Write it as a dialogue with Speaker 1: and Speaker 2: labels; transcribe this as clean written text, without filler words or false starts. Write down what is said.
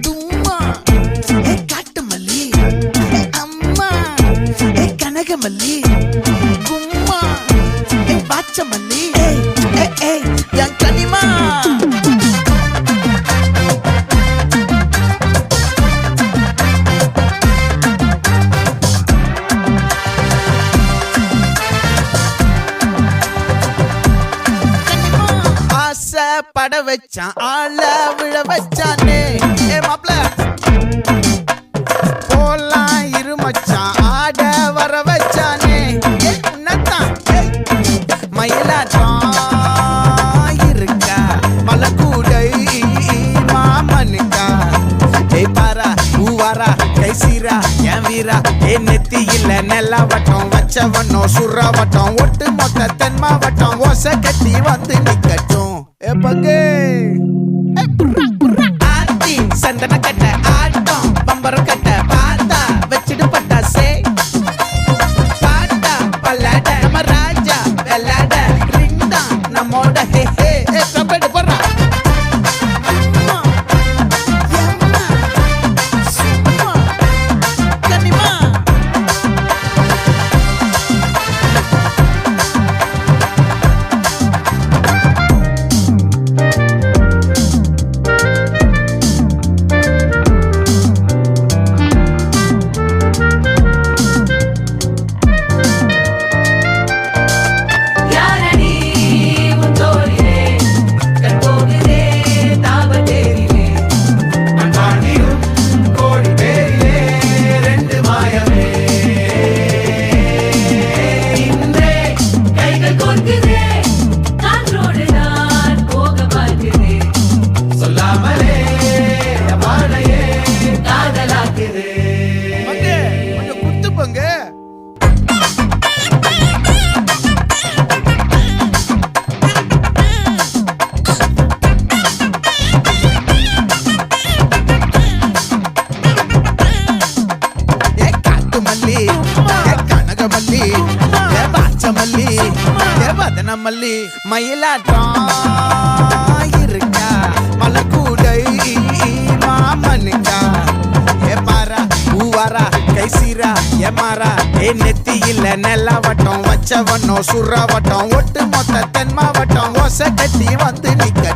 Speaker 1: தும்மா காட்டு மல்லி அம்மா கனகமல்லி கும்மா பாச்ச மல்லி என் கனிமா பட வச்சான் ஆள விழ வச்சானே மாப்ள போலாம் இருமச்சான் ஆட வர வச்சானே உன்னதான் மயிலாட்டம் இருக்கா மலக்கூடை மாமனுக்கா பாரா பூவாரா கைசீரா என் வீரா நெத்தி இல்ல நெல்லா வட்டம் வச்சவனோ சுறா வட்டம் ஒட்டு மொத்த தென் மாவட்டம் ஓசை கட்டி வந்து நிக்கட்டும் பங்கே ஆத்தி சந்தன கட்ட ஆட்டம் பம்பரம் கட்ட பார்த்தா வச்சிடு பட்டாசே பாட்டா பல்லாட நம்ம ராஜா வெள்ளாட ரிங் தான் நம்மோட ஹே ஹே கபடி போடுறா மல்லி மயிலாட்டம் இருக்கா மலக்கூடை மாமனுக்கா பாரா பூவாரா கைசீரா மாறா நெத்தி இல்ல நெல்லா வட்டம் வச்சவனோ சுறா வட்டம் ஒட்டு மொத்த தென் மாவட்டம் ஓசை கட்டி வந்து நிக்க